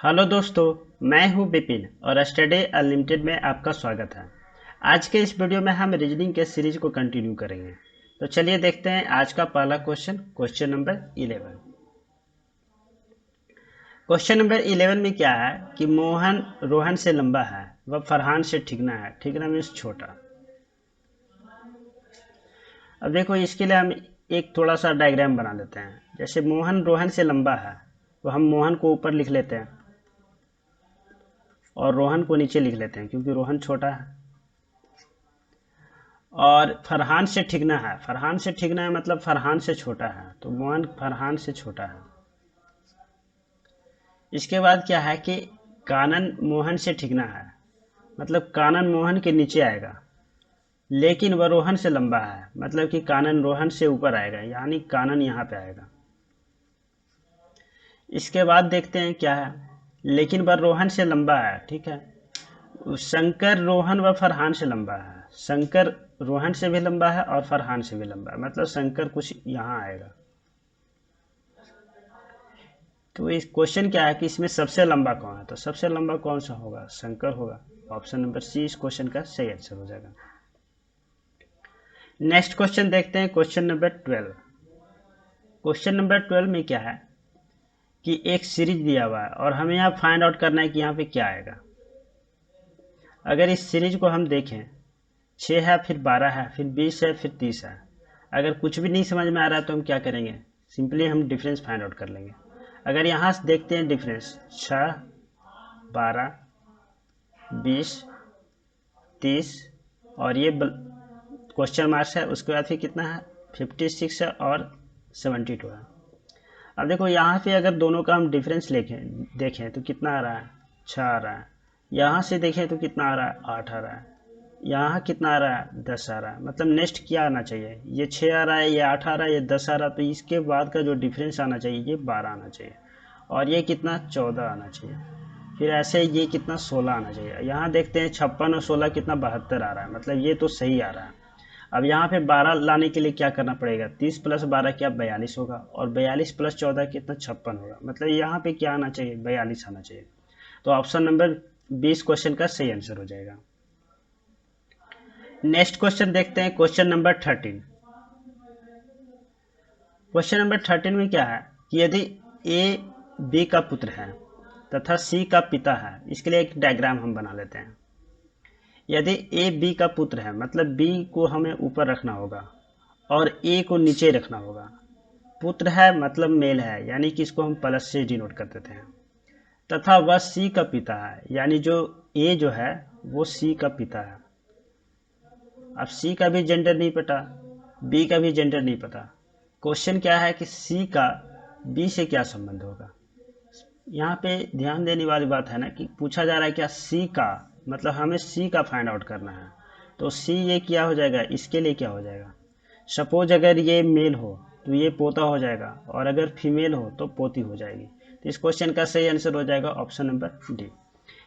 Hello दोस्तों, मैं हूं विपिन और स्टडी अनलिमिटेड में आपका स्वागत है। आज के इस वीडियो में हम रीजनिंग के सीरीज को कंटिन्यू करेंगे। तो चलिए देखते हैं आज का पहला क्वेश्चन नंबर 11। क्वेश्चन नंबर 11 में क्या है कि मोहन रोहन से लंबा है, वह फरहान से ठिगना है। ठिगना मीन्स छोटा। अब देखो, इसके लिए हम एक थोड़ा सा डायग्राम बना लेते हैं। जैसे मोहन रोहन से लंबा है, तो हम मोहन को ऊपर लिख लेते हैं और रोहन को नीचे लिख लेते हैं, क्योंकि रोहन छोटा है। और फरहान से ठिगना है, फरहान से ठिगना है मतलब फरहान से छोटा है, तो मोहन फरहान से छोटा है। इसके बाद क्या है कि कानन मोहन से ठिगना है, मतलब कानन मोहन के नीचे आएगा, लेकिन वह रोहन से लंबा है, मतलब कि कानन रोहन से ऊपर आएगा, यानी कानन यहाँ पे आएगा। इसके बाद देखते हैं क्या है, लेकिन वह रोहन से लंबा है। ठीक है, शंकर रोहन व फरहान से लंबा है। शंकर रोहन से भी लंबा है और फरहान से भी लंबा है, मतलब शंकर कुछ यहाँ आएगा। तो इस क्वेश्चन क्या है कि इसमें सबसे लंबा कौन है, तो सबसे लंबा कौन सा होगा, शंकर होगा। ऑप्शन नंबर सी इस क्वेश्चन का सही आंसर हो जाएगा। नेक्स्ट क्वेश्चन देखते हैं, क्वेश्चन नंबर 12। क्वेश्चन नंबर 12 में क्या है कि एक सीरीज दिया हुआ है और हमें यहाँ फाइंड आउट करना है कि यहाँ पे क्या आएगा। अगर इस सीरीज को हम देखें, 6 है, फिर 12 है, फिर 20 है, फिर 30 है। अगर कुछ भी नहीं समझ में आ रहा है तो हम क्या करेंगे, सिंपली हम डिफरेंस फाइंड आउट कर लेंगे। अगर यहाँ से देखते हैं डिफरेंस, 6, 12, 20, 30 और ये क्वेश्चन मार्क्स है, उसके बाद फिर कितना है, 56 है और 72 है। अब देखो यहाँ पे अगर दोनों का हम डिफरेंस देखें तो कितना आ रहा है, 6 आ रहा है। यहाँ से देखें तो कितना आ रहा है, 8 आ रहा है। यहाँ कितना आ रहा है, 10 आ रहा है। मतलब नेक्स्ट क्या आना चाहिए, ये 6 आ रहा है, ये 8 आ रहा है, ये 10 आ रहा है, तो इसके बाद का जो डिफरेंस आना चाहिए ये 12 आना चाहिए, और ये कितना 14 आना चाहिए। फिर ऐसे ये कितना 16 आना चाहिए। यहाँ देखते हैं 56 और 16 कितना 72 आ रहा है, मतलब ये तो सही आ रहा है। अब यहाँ पे 12 लाने के लिए क्या करना पड़ेगा, 30 प्लस 12 क्या 42 होगा, और 42 प्लस 14 कितना 56 होगा। मतलब यहाँ पे क्या आना चाहिए, 42 आना चाहिए। तो ऑप्शन नंबर 20 क्वेश्चन का सही आंसर हो जाएगा। नेक्स्ट क्वेश्चन देखते हैं, क्वेश्चन नंबर 13। क्वेश्चन नंबर 13 में क्या है कि यदि ए बी का पुत्र है तथा सी का पिता है। इसके लिए एक डायग्राम हम बना लेते हैं। यदि ए बी का पुत्र है, मतलब बी को हमें ऊपर रखना होगा और ए को नीचे रखना होगा। पुत्र है मतलब मेल है, यानी कि इसको हम प्लस से डिनोट कर देते हैं। तथा वह सी का पिता है, यानी जो ए जो है वो सी का पिता है। अब सी का भी जेंडर नहीं पता, बी का भी जेंडर नहीं पता। क्वेश्चन क्या है कि सी का बी से क्या संबंध होगा। यहाँ पे ध्यान देने वाली बात है ना कि पूछा जा रहा है क्या, सी का, मतलब हमें सी का फाइंड आउट करना है। तो सी ये क्या हो जाएगा, इसके लिए क्या हो जाएगा। सपोज अगर ये मेल हो तो ये पोता हो जाएगा, और अगर फीमेल हो तो पोती हो जाएगी। तो इस क्वेश्चन का सही आंसर हो जाएगा ऑप्शन नंबर डी।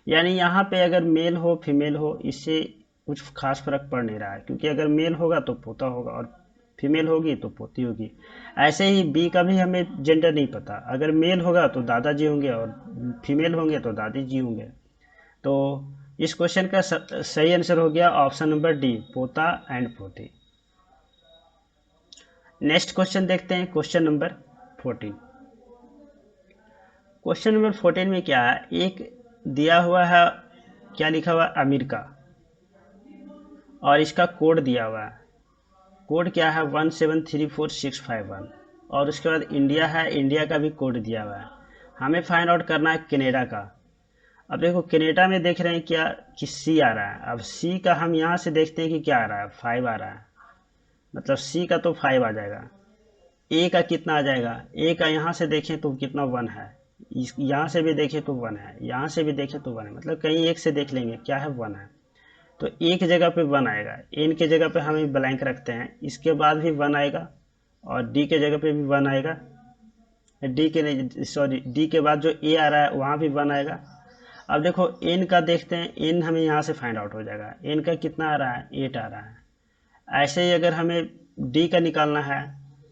यानी यहाँ पे अगर मेल हो फीमेल हो, इससे कुछ खास फर्क पड़ नहीं रहा है, क्योंकि अगर मेल होगा तो पोता होगा और फीमेल होगी तो पोती होगी। ऐसे ही बी का भी हमें जेंडर नहीं पता, अगर मेल होगा तो दादाजी होंगे और फीमेल होंगे तो दादी जी होंगे। तो इस क्वेश्चन का सही आंसर हो गया ऑप्शन नंबर डी, पोता एंड पोती। नेक्स्ट क्वेश्चन देखते हैं, क्वेश्चन नंबर 14। क्वेश्चन नंबर 14 में क्या है, एक दिया हुआ है, क्या लिखा हुआ है, अमेरिका, और इसका कोड दिया हुआ है। कोड क्या है, 1734651। और उसके बाद इंडिया है, इंडिया का भी कोड दिया हुआ है। हमें फाइंड आउट करना है कनाडा का। अब देखो कनाडा में देख रहे हैं क्या कि सी आ रहा है। अब सी का हम यहाँ से देखते हैं कि क्या आ रहा है, 5 आ रहा है, मतलब सी का तो 5 आ जाएगा। ए का कितना आ जाएगा, ए का यहाँ से देखें तो कितना 1 है, यहाँ से भी देखें तो 1 है, यहाँ से भी देखें तो 1 है, मतलब कहीं एक से देख लेंगे क्या है, 1 है। तो एक जगह पे 1 आएगा, एन के जगह पे हम ब्लैंक रखते हैं, इसके बाद भी 1 आएगा, और डी के जगह पे भी 1 आएगा। डी के नहीं, सॉरी, डी के बाद जो ए आ रहा है वहाँ भी 1 आएगा। अब देखो एन का देखते हैं, एन हमें यहाँ से फाइंड आउट हो जाएगा। एन का कितना आ रहा है, 8 आ रहा है। ऐसे ही अगर हमें डी का निकालना है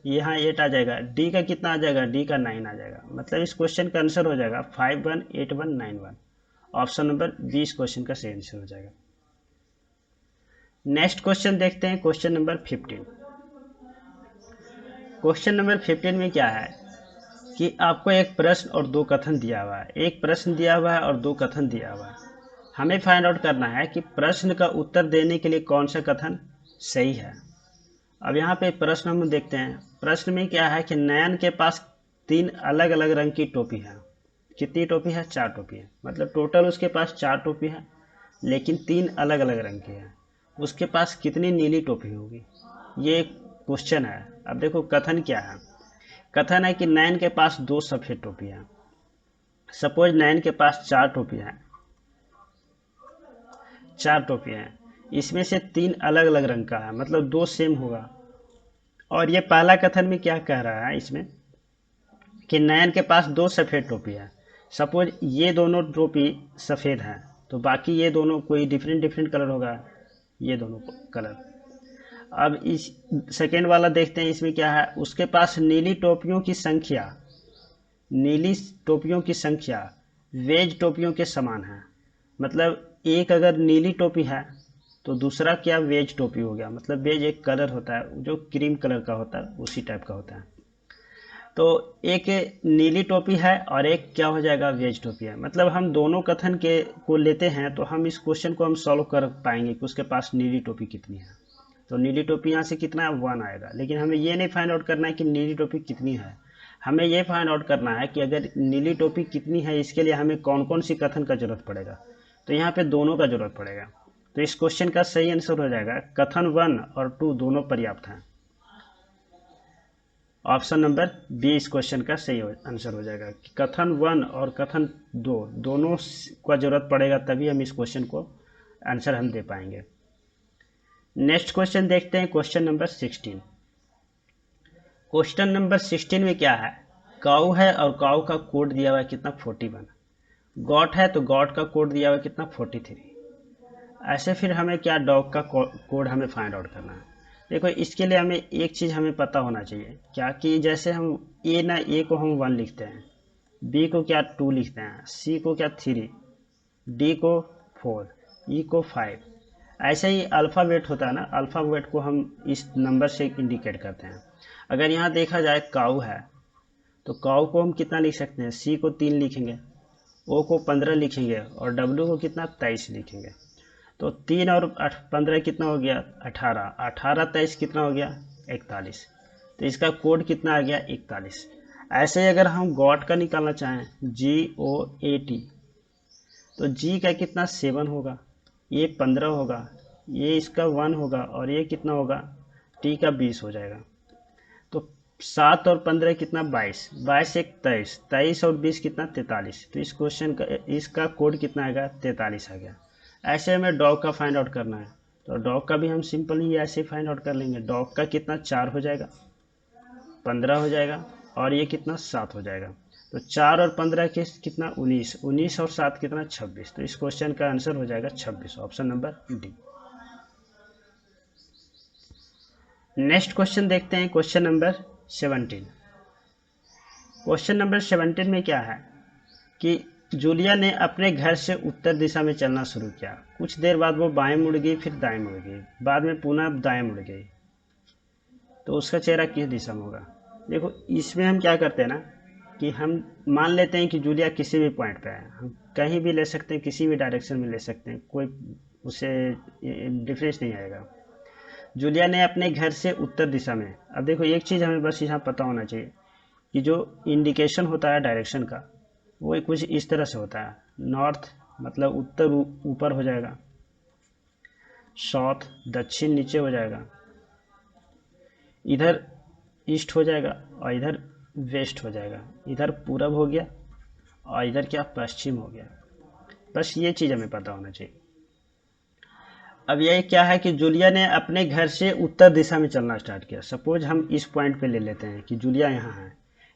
यहाँ 8 आ जाएगा, डी का कितना आ जाएगा, डी का 9 आ जाएगा। मतलब इस क्वेश्चन का आंसर हो जाएगा 518191। ऑप्शन नंबर बी इस क्वेश्चन का सही आंसर हो जाएगा। नेक्स्ट क्वेश्चन देखते हैं, क्वेश्चन नंबर 15। क्वेश्चन नंबर 15 में क्या है कि आपको एक प्रश्न और दो कथन दिया हुआ है, एक प्रश्न दिया हुआ है और दो कथन दिया हुआ है। हमें फाइंड आउट करना है कि प्रश्न का उत्तर देने के लिए कौन सा कथन सही है। अब यहाँ पे प्रश्न हम देखते हैं। प्रश्न में क्या है कि नयन के पास 3 अलग अलग रंग की टोपी है। कितनी टोपी है, 4 टोपी है। मतलब टोटल उसके पास 4 टोपी है, लेकिन 3 अलग अलग रंग की है। उसके पास कितनी नीली टोपी होगी, ये क्वेश्चन है। अब देखो कथन क्या है। कथन है कि नयन के पास 2 सफेद टोपी है। सपोज नयन के पास 4 टोपी है, 4 टोपी है, इसमें से 3 अलग अलग रंग का है, मतलब 2 सेम होगा। और ये पहला कथन में क्या कह रहा है इसमें कि नयन के पास 2 सफ़ेद टोपी है। सपोज ये दोनों टोपी सफ़ेद है, तो बाकी ये दोनों कोई डिफरेंट डिफरेंट कलर होगा, ये दोनों कलर। अब इस सेकेंड वाला देखते हैं, इसमें क्या है। उसके पास नीली टोपियों की संख्या, नीली टोपियों की संख्या वेज टोपियों के समान है। मतलब एक अगर नीली टोपी है तो दूसरा क्या, वेज टोपी हो गया। मतलब वेज एक कलर होता है जो क्रीम कलर का होता है, उसी टाइप का होता है। तो एक नीली टोपी है और एक क्या हो जाएगा, वेज टोपी है। मतलब हम दोनों कथन के को लेते हैं तो हम इस क्वेश्चन को हम सॉल्व कर पाएंगे कि उसके पास नीली टोपी कितनी है। तो नीली टोपी यहाँ से कितना है, 1 आएगा। लेकिन हमें ये नहीं फाइंड आउट करना है कि नीली टोपी कितनी है, हमें ये फाइंड आउट करना है कि अगर नीली टोपी कितनी है, इसके लिए हमें कौन कौन सी कथन का जरूरत पड़ेगा। तो यहाँ पे दोनों का जरूरत पड़ेगा। तो इस क्वेश्चन का सही आंसर हो जाएगा कथन 1 और 2 दोनों पर्याप्त हैं। ऑप्शन नंबर बी इस क्वेश्चन का सही आंसर हो जाएगा कि कथन 1 और कथन 2 दोनों का जरूरत पड़ेगा, तभी हम इस क्वेश्चन को आंसर हम दे पाएंगे। नेक्स्ट क्वेश्चन देखते हैं, क्वेश्चन नंबर 16। क्वेश्चन नंबर 16 में क्या है, काऊ है और काऊ का कोड दिया हुआ है कितना, 41। गॉट है तो गॉट का कोड दिया हुआ है कितना, 43। ऐसे फिर हमें क्या, डॉग का कोड हमें फाइंड आउट करना है। देखो इसके लिए हमें एक चीज़ हमें पता होना चाहिए क्या, कि जैसे हम ए को हम 1 लिखते हैं, बी को क्या 2 लिखते हैं, सी को क्या 3, डी को 4, ई को 5। ऐसे ही अल्फ़ाबेट होता है ना, अल्फ़ाबेट को हम इस नंबर से इंडिकेट करते हैं। अगर यहाँ देखा जाए काऊ है तो काऊ को हम कितना लिख सकते हैं, सी को 3 लिखेंगे, ओ को 15 लिखेंगे और डब्ल्यू को कितना 23 लिखेंगे। तो 3 और 15 कितना हो गया, 18, 18 23 कितना हो गया, 41। तो इसका कोड कितना आ गया, 41। ऐसे ही अगर हम गॉट का निकालना चाहें, GOAT, तो जी का कितना 7 होगा, ये 15 होगा, ये इसका 1 होगा और ये कितना होगा, टी का 20 हो जाएगा। तो 7 और 15 कितना, 22, 22 एक 23, 23 और 20 कितना, 43। तो इस क्वेश्चन का इसका कोड कितना आएगा, 43 आ गया। ऐसे हमें डॉग का फाइंड आउट करना है, तो डॉग का भी हम सिंपल ही ऐसे फाइंड आउट कर लेंगे। डॉग का कितना 4 हो जाएगा, 15 हो जाएगा और ये कितना 7 हो जाएगा। तो 4 और 15 के कितना, 19, 19 और 7 कितना, 26। तो इस क्वेश्चन का आंसर हो जाएगा 26, option number D. Next question देखते हैं, क्वेश्चन नंबर 17। क्वेश्चन नंबर 17 में क्या है कि जूलिया ने अपने घर से उत्तर दिशा में चलना शुरू किया। कुछ देर बाद वो बाएं मुड़ गई, फिर दाएं मुड़ गई, बाद में पुनः दाएं मुड़ गई। तो उसका चेहरा किस दिशा में होगा। देखो इसमें हम क्या करते हैं ना, कि हम मान लेते हैं कि जूलिया किसी भी पॉइंट पे है, हम कहीं भी ले सकते हैं, किसी भी डायरेक्शन में ले सकते हैं, कोई उसे डिफरेंस नहीं आएगा। जूलिया ने अपने घर से उत्तर दिशा में। अब देखो एक चीज़ हमें बस यहाँ पता होना चाहिए कि जो इंडिकेशन होता है डायरेक्शन का, वो कुछ इस तरह से होता है। नॉर्थ मतलब उत्तर ऊपर हो जाएगा, साउथ दक्षिण नीचे हो जाएगा, इधर ईस्ट हो जाएगा और इधर वेस्ट हो जाएगा, इधर पूरब हो गया और इधर क्या, पश्चिम हो गया। बस ये चीज़ हमें पता होना चाहिए। अब ये क्या है कि जूलिया ने अपने घर से उत्तर दिशा में चलना स्टार्ट किया। सपोज हम इस पॉइंट पे ले लेते हैं कि जूलिया यहाँ है,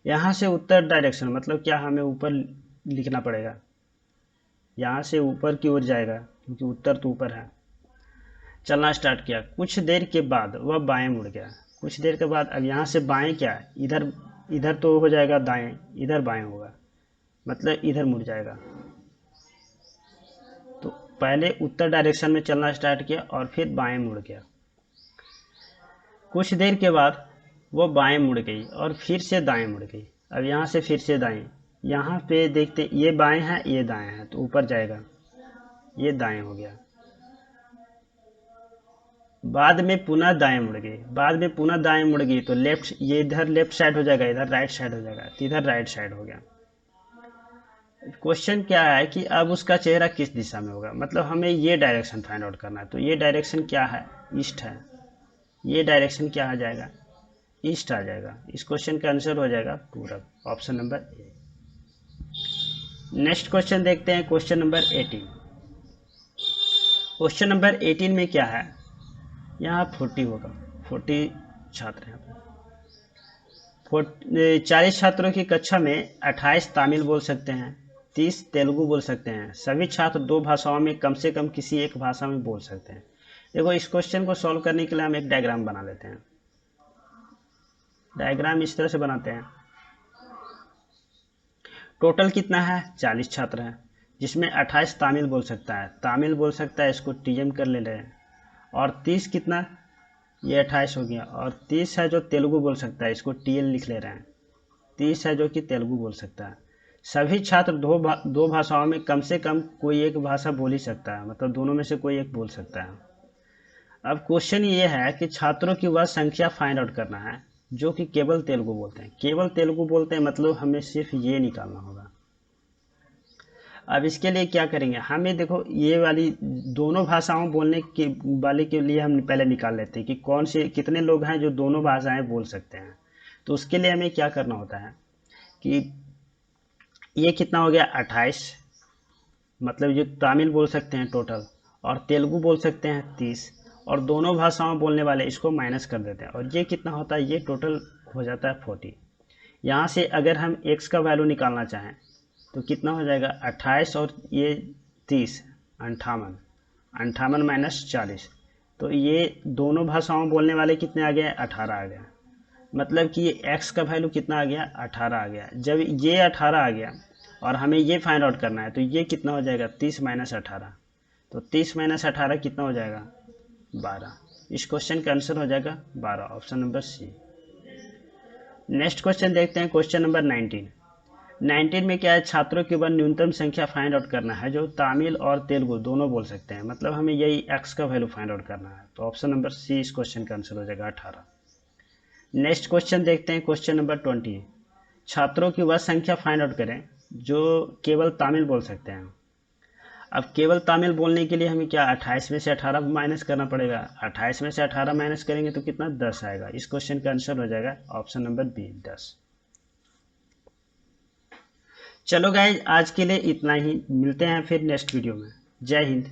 यहाँ से उत्तर डायरेक्शन मतलब क्या, हमें ऊपर लिखना पड़ेगा, यहाँ से ऊपर की ओर जाएगा क्योंकि उत्तर तो ऊपर है। चलना स्टार्ट किया, कुछ देर के बाद वह बाएं मुड़ गया। कुछ देर के बाद अब यहाँ से बाएं क्या है, इधर इधर तो हो जाएगा दाएं, इधर बाएं होगा, मतलब इधर मुड़ जाएगा। तो पहले उत्तर डायरेक्शन में चलना स्टार्ट किया और फिर बाएं मुड़ गया। कुछ देर के बाद वो बाएं मुड़ गई और फिर से दाएं मुड़ गई। अब यहाँ से फिर से दाएं, यहाँ पे देखते ये बाएं है ये दाएं है, तो ऊपर जाएगा, ये दाएं हो गया। बाद में पुनः दाएं मुड़ गई, बाद में पुनः दाएं मुड़ गई तो लेफ्ट, ये इधर लेफ्ट साइड हो जाएगा, इधर राइट साइड हो जाएगा, तो इधर राइट साइड हो गया। क्वेश्चन क्या है कि अब उसका चेहरा किस दिशा में होगा, मतलब हमें ये डायरेक्शन फाइंड आउट करना है। तो ये डायरेक्शन क्या है, ईस्ट है। ये डायरेक्शन क्या आ जाएगा, ईस्ट आ जाएगा। इस क्वेश्चन का आंसर हो जाएगा पूरब, option number A. Next question देखते हैं, क्वेश्चन नंबर 18। क्वेश्चन नंबर 18 में क्या है, यहाँ 40 होगा, 40 छात्र हैं। 40 छात्रों की कक्षा में 28 तमिल बोल सकते हैं, 30 तेलुगु बोल सकते हैं। सभी छात्र 2 भाषाओं में कम से कम किसी एक भाषा में बोल सकते हैं। देखो इस क्वेश्चन को सॉल्व करने के लिए हम एक डायग्राम बना लेते हैं। डायग्राम इस तरह से बनाते हैं। टोटल कितना है, 40 छात्र हैं, जिसमें 28 तमिल बोल सकता है, तमिल बोल सकता है, इसको टीएम कर ले रहे हैं। और 30 कितना, ये 28 हो गया। और 30 है जो तेलुगु बोल सकता है, इसको टीएल लिख ले रहे हैं। 30 है जो कि तेलुगु बोल सकता है। सभी छात्र दो भाषाओं में कम से कम कोई एक भाषा बोल ही सकता है, मतलब दोनों में से कोई एक बोल सकता है। अब क्वेश्चन ये है कि छात्रों की वह संख्या फाइंड आउट करना है जो कि केवल तेलुगु बोलते हैं। केवल तेलुगु बोलते हैं मतलब हमें सिर्फ ये निकालना होगा। अब इसके लिए क्या करेंगे, हमें देखो ये वाली दोनों भाषाओं बोलने के वाले के लिए हम पहले निकाल लेते हैं कि कौन से कितने लोग हैं जो दोनों भाषाएं बोल सकते हैं। तो उसके लिए हमें क्या करना होता है कि ये कितना हो गया 28, मतलब जो तमिल बोल सकते हैं टोटल, और तेलुगु बोल सकते हैं 30, और दोनों भाषाओं बोलने वाले इसको माइनस कर देते हैं, और ये कितना होता है, ये टोटल हो जाता है 40। यहाँ से अगर हम x का वैल्यू निकालना चाहें तो कितना हो जाएगा 28 और ये 30, 58, 58 माइनस 40, तो ये दोनों भाषाओं बोलने वाले कितने आ गए, 18 आ गया। मतलब कि ये x का वैल्यू कितना आ गया, 18 आ गया। जब ये 18 आ गया और हमें ये फाइंड आउट करना है तो ये कितना हो जाएगा, 30 माइनस 18, तो 30 माइनस 18 कितना हो जाएगा, 12। इस क्वेश्चन का आंसर हो जाएगा 12, option number C. Next question देखते हैं, क्वेश्चन नंबर 19। 19 में क्या है, छात्रों की वह न्यूनतम संख्या फाइंड आउट करना है जो तमिल और तेलुगु दोनों बोल सकते हैं, मतलब हमें यही x का वैल्यू फाइंड आउट करना है। तो ऑप्शन नंबर सी इस क्वेश्चन का आंसर हो जाएगा 18। नेक्स्ट क्वेश्चन देखते हैं, क्वेश्चन नंबर 20। छात्रों की वह संख्या फाइंड आउट करें जो केवल तमिल बोल सकते हैं। अब केवल तमिल बोलने के लिए हमें क्या 28 में से 18 माइनस करना पड़ेगा। 28 में से 18 माइनस करेंगे तो कितना, 10 आएगा। इस क्वेश्चन का आंसर हो जाएगा ऑप्शन नंबर बी, 10। चलो गाइज आज के लिए इतना ही, मिलते हैं फिर नेक्स्ट वीडियो में। जय हिंद।